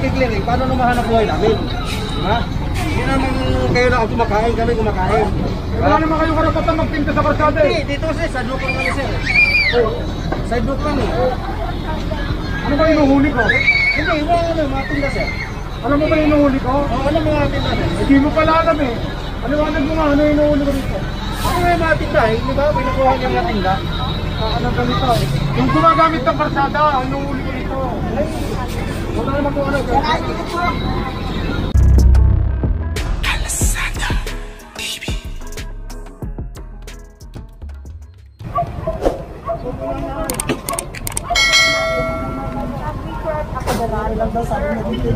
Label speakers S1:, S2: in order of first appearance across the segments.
S1: nagki-clear, paano nung mahanap buhay namin? Ha? Hindi naman kayo na kumakain, kami kumakain.
S2: Wala naman kayong karapatan magtinda sa kalsada eh.
S1: Hindi, dito sir, sidewalk lang kami sir. Sidewalk lang eh.
S2: Ano ba inuhuli ko?
S1: Hindi, wala na mga tinda sir.
S2: Alam mo ba inuhuli ko?
S1: Oo, alam mo mga tinda sir.
S2: Hindi mo pala alam eh. Paliwanag mo nga, ano inuhuli ko dito?
S1: Ano yung mga tinda eh? Di ba? Pinakuha niya mga tinda.
S2: Ano ganito eh. Yung gumagamit ng kalsada, ang inuhuli ko dito. Wala naman kung ano.
S3: Lang daw sabi mo dito.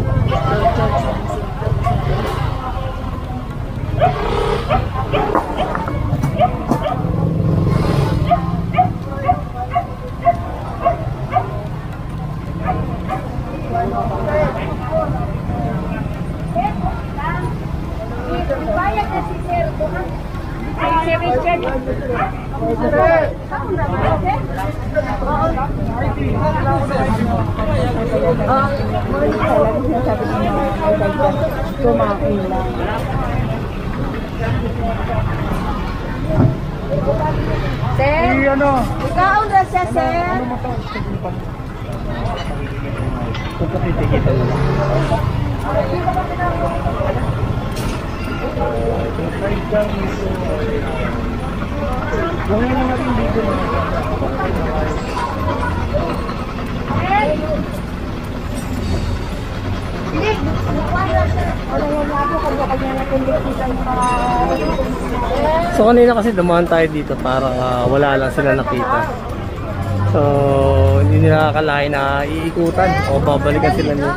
S4: Bayad na si Sir. Ay, si Richard.
S3: Kumain lang.
S4: Sir,
S2: Ano?
S4: ikaw na siya, Sir.
S5: So kanina kasi dumaan tayo dito, parang wala lang sila nakita. So hindi nila akalain na iikutan o babalikan sila ni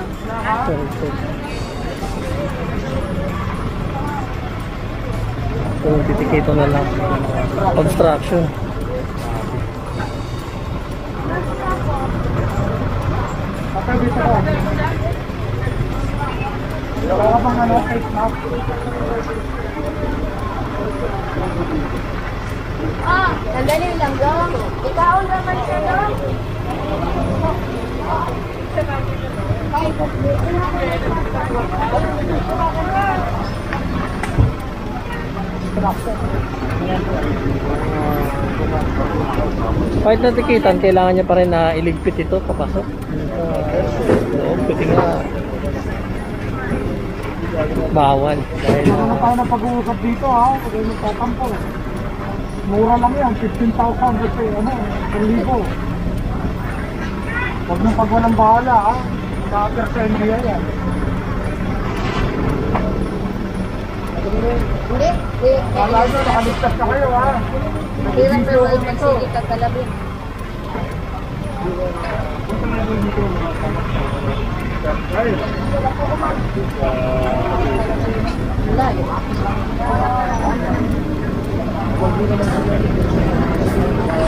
S5: so titikito na lang obstruction.
S2: Wala ka bang ano, face mask?
S4: Sandali lang, dong. Ikaw naman siya, dong.
S5: Kahit natikitan, kailangan niya pa rin na iligpit ito papasok. Piting na bawal dahil
S2: Ano tayo na pag-uusap dito ha? Pag yung tatampo. Mura lang yan, 15,000 kasi ano, 1,000. Huwag nang pag walang bahala ha. Sa-upper sa NBI yan.
S4: Hindi.
S2: Kala nyo, nakaligtas na kayo ha.
S4: Mahirap na wala magsigit at talabin.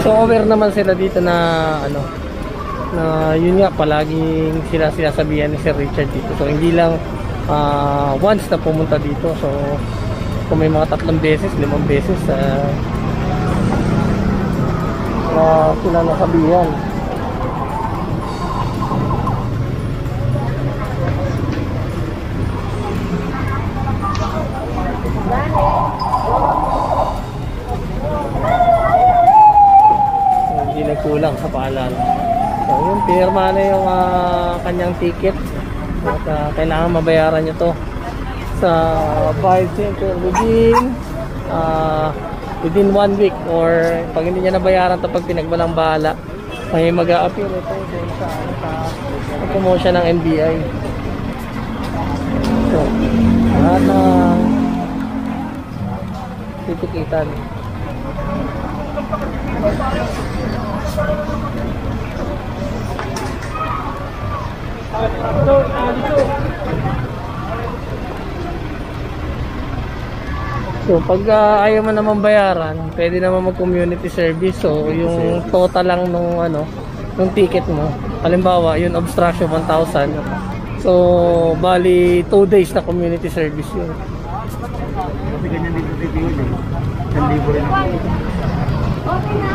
S5: so aware naman sila dito na ano na yun nga palaging sila sinasabihan ni Sir Richard dito, so hindi lang once na pumunta dito, so kung may mga 3 beses, 5 beses sila nasabihan. Hindi nagkulang sa paalala. So yun, pirma na yung kanyang ticket at kailangan mabayaran nyo to sa Bayad Center within 1 week, or pag hindi niya nabayaran to pag pinagwalang bahala, may mag-a-appeal ito sa promotion ng NBI. So lahat ng titikitan. So pag ayaw mo naman bayaran, pwede naman mag-community service. So yung total lang nung nung ticket mo, halimbawa yung obstruction 1,000, so bali 2 days na community service yun.
S1: Kasi ganyan dito dito yun eh. 1,000 rin ako.
S4: Okay na.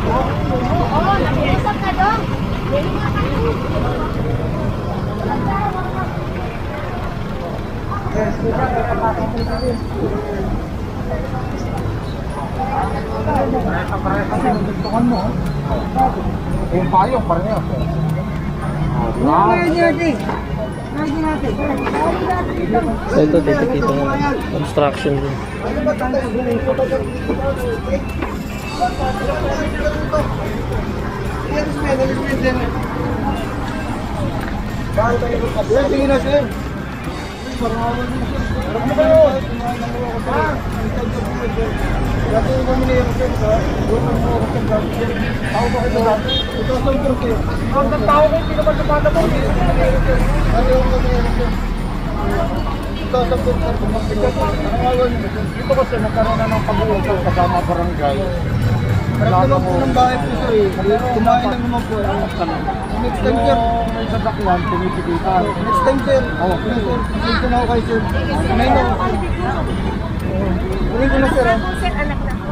S4: Oo, nag-iisap na, dong. Hindi nga kayo.
S2: Gustukan mo. Yung payong pareho.
S5: So ito, titikita mo. Obstruction din.
S1: Tingin na sir.
S2: Dito kasi nagkaroon na ng pag-uusap kasama barangay.
S1: Harap naman po ng bahay po sir eh. Kumain lang naman po. Next time sir.
S2: May sasakyan, tinitikitan.
S1: Next time sir. Oo. Next time ako kay sir. Kumain lang. Kumain ko na sir ah.
S4: Sir, anak na ko.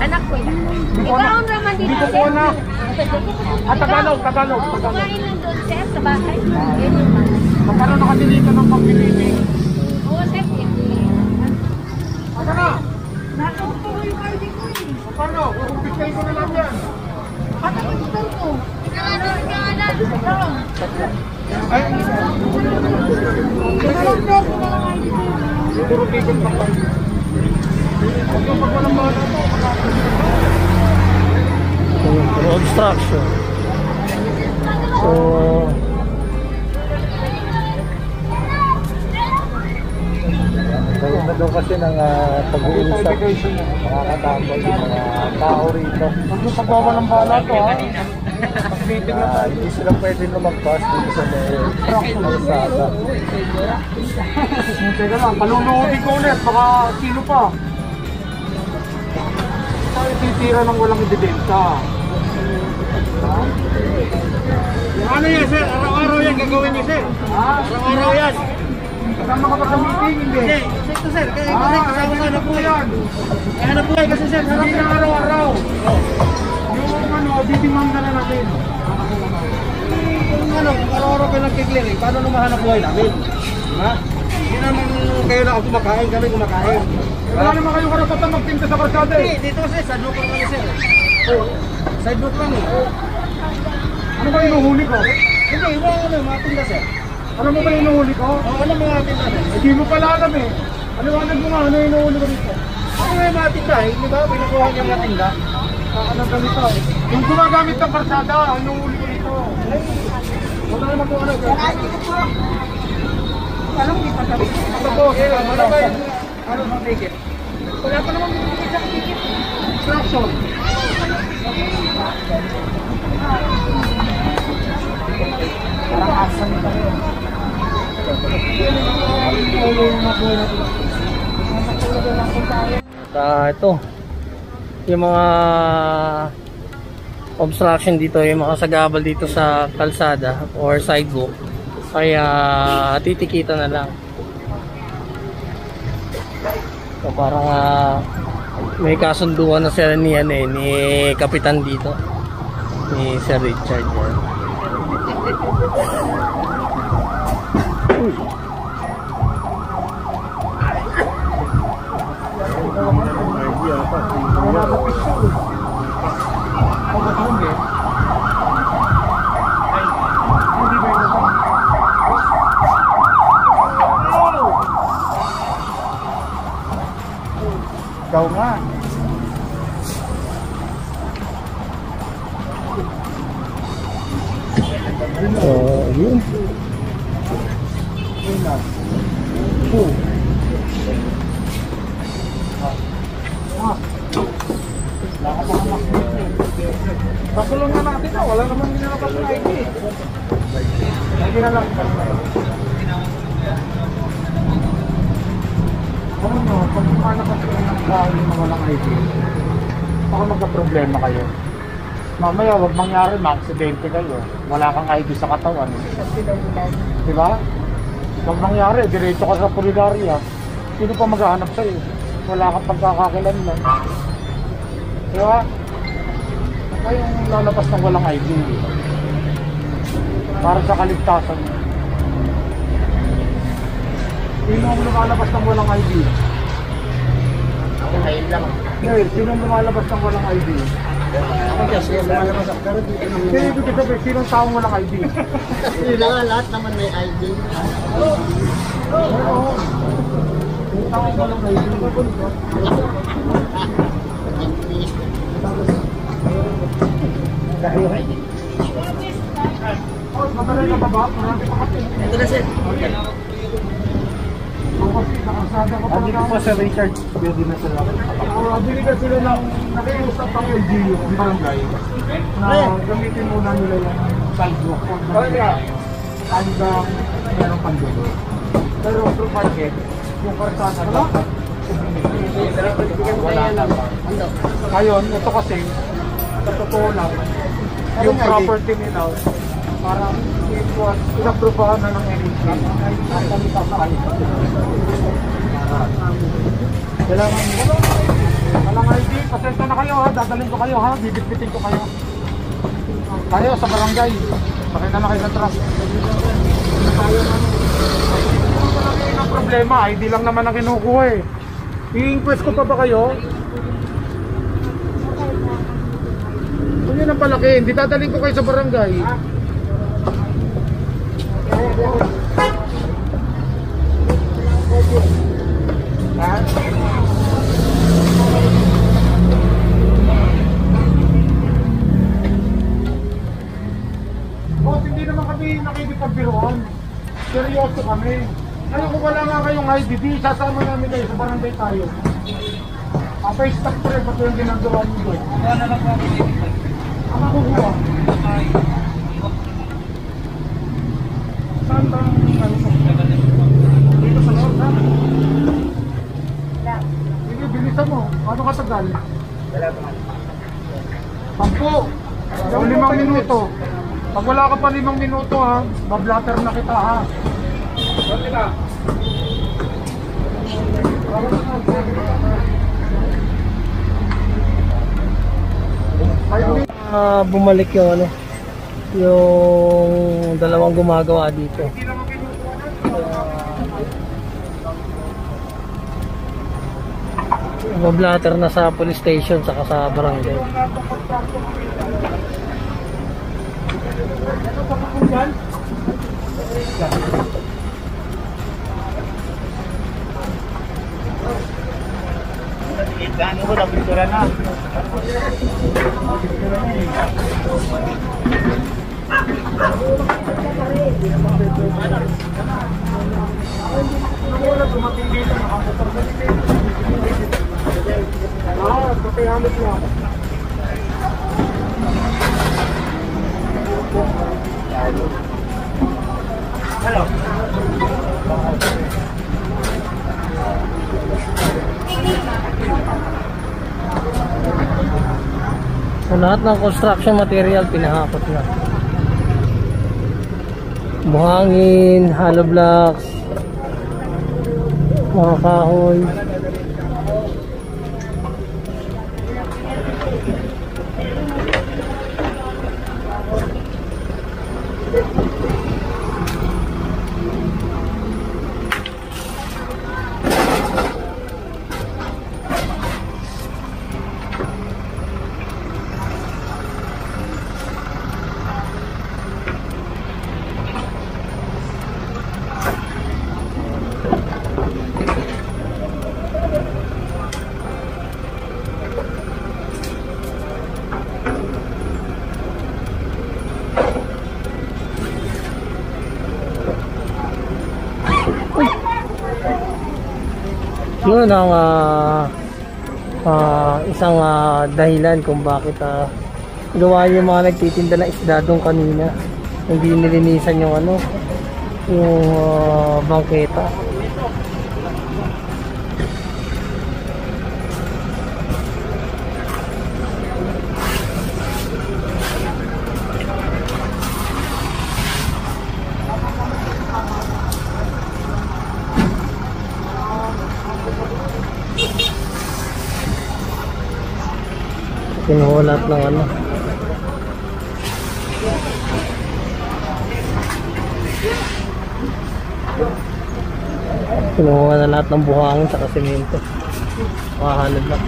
S4: Anak ko yan. Ikaw ang naman dito.
S2: Hindi ko po anak. Tagalog.
S4: Kumain lang doon sir sa bahay. Yan yung mga.
S2: Magkaroon nakadilita ng pag-meeting.
S4: Oo sir.
S2: Ano na?
S4: Nakaupo yung ID ko eh.
S2: Paano? Uumpisahin ko na lang yan.
S4: Ano yung gusto ko? Ikaw.
S2: Ay, siguro bigod pa pa. Huwag yung pagwalang bala to.
S5: So, obstruction. So,
S1: Gawin daw kasi ng pag-uusap. Makakatambay yung mga tao rito.
S2: Huwag yung pagwalang bala to ha.
S1: Meeting na tayo. Hindi sila pwede lumagpas dito sa kalsada.
S2: Teka lang, paluluhudin ko ulit. Baka sino pa? Tayo titira ng walang ebidensya.
S1: Ano yan sir? Araw-araw yan gagawin niyo sir.
S2: Ha?
S1: Araw-araw yan.
S2: Kasama ka ba sa meeting? Hindi.
S1: Ito sir, kaya kasi kasama ka na po yan. Kaya na po yan kasi sir,
S2: Hindi na araw-araw. Yung ano, didimanda na natin.
S1: kung ano, kung araw-araw kayo nagkiklir eh, paano nung mahanap buhay namin? Ha? Hindi naman kayo na kumakain, kami kumakain.
S2: Wala naman kayong karapatan magtinda sa karsada
S1: Hindi,
S2: eh.
S1: dito kasi, sidewalk lang kami sir. Sidewalk lang eh.
S2: Ano ba inuhuli ko?
S1: Hindi, wala ano, mga tinda sir.
S2: Ano mo ba inuhuli ko?
S1: Oo, alam mo mga tinda sir.
S2: Hindi mo pala alam eh. Aliwanag mo nga, ano inuhuli ko dito?
S1: Ano yung mga tinda eh? Di ba? Pinakuha niya mga tinda.
S2: Ano ganito? Yung gumagamit ng karsada, ano inuhuli ko dito?
S1: Wala naman po ano sir.
S2: Alam mo, ipa sabi.
S1: Ano po, sir? Ano ba yung ano sa ticket?
S2: Wala pa naman bibigay sa ticket. Instruction. Parang asan pa rin.
S5: ito. Yung mga obstruction dito, yung mga sagabal dito sa kalsada or sidewalk. Kaya titikita na lang. So parang may kasunduan na sila ni Kapitan dito, ni Sir Richard.
S2: Ikaw nga.
S5: Yun.
S2: Pakulong na natin na, wala naman ginagawa ng ID. Lagi na lang. Ano nyo, pag kumana kasi ng bahay na walang ID, baka magka-problema kayo. Mamaya, wag mangyari, ma-aksidente kayo. Wala kang ID sa katawan. Diba? Wag mangyari, diretso ka sa Pulidaria. Sino pa maghahanap sa'yo? Wala kang pagkakakilanlan. Diba? Kayong lalabas ng walang ID. Para sa kaligtasan. Sino ang lumalabas ng walang ID?
S1: Ayun lang.
S2: Ngayon, sino ang lumalabas ng walang ID?
S1: Ako kasi lumalabas ako pero dito naman.
S2: Kaya ibig sabihin, sino ang taong walang ID?
S1: Hindi na nga, lahat naman may ID.
S2: Oo. Yung taong walang ID. Oh, madali na ba ba? Marami pa kasi.
S1: Ito na sir.
S2: Ako kasi nakasada ko pa.
S1: Andito po sa Richard. Building na sila.
S2: Binigyan sila ng nakiusap ang LGU, ang barangay, na gamitin muna nila yung sidewalk. Hanggang merong pandulo. Pero provided, yung karsada dapat wala naman. Ngayon, ito kasi, sa totoo lang, yung property nila, parang inaprubahan na ng NHA. Ang kalitas sa kalitas. Kailangan nyo. Walang ID, pasensya na kayo ha, dadalhin ko kayo ha, bibitbitin ko kayo. Kayo sa barangay, pakita na kayo sa truck. Wala ang problema, ID lang naman ang kinukuha eh. I-inquest ko pa ba kayo? Kung yun ang palaki, hindi dadalhin ko kayo sa barangay. Ha? Boss, hindi naman kami nakikipagbiruan. Seryoso kami. Ngayon kung wala nga kayong IDD, sasama namin kayo sa barangay tayo. Face tag pre, pati yung ginagawa nyo doon.
S1: Kuha na lang po ako dito.
S2: Ang makukuha? Saan ba ang dito sa North, ha? Sige, bilisan mo. Ano katagal?
S1: Wala po.
S2: 10 o 5 minuto. Pag wala ka pa 5 minuto ha, bablatter na kita ha. Sorry ka.
S5: Bumalik yung ano, yung dalawang gumagawa dito. Mablatter na sa police station saka sa barangay.
S1: Daan mo na pintura na.
S2: Pakihamit mo ako.
S1: Hello.
S5: So lahat ng construction material pinahakot na. Buhangin, hollow blocks, mga kahoy. Yun ang isang dahilan kung bakit gawa yung mga nagtitinda ng isda doon kanina. Hindi nilinisan yung ano, yung bangketa. Kinuha lahat ng ano. Kinuha na lahat ng buhangin sa semento. Makahalad lang.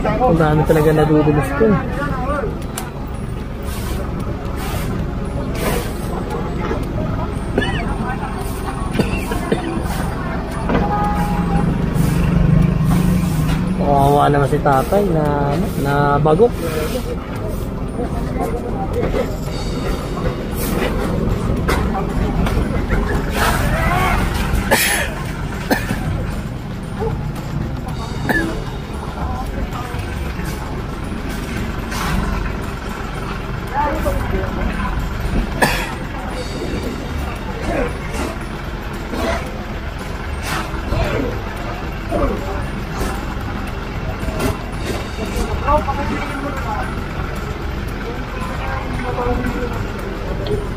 S5: Ang dami talaga nadudulas ko. Kawawa naman si tatay na bagok.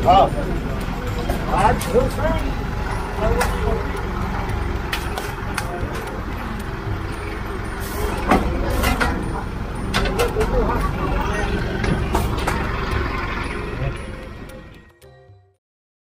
S1: Oh.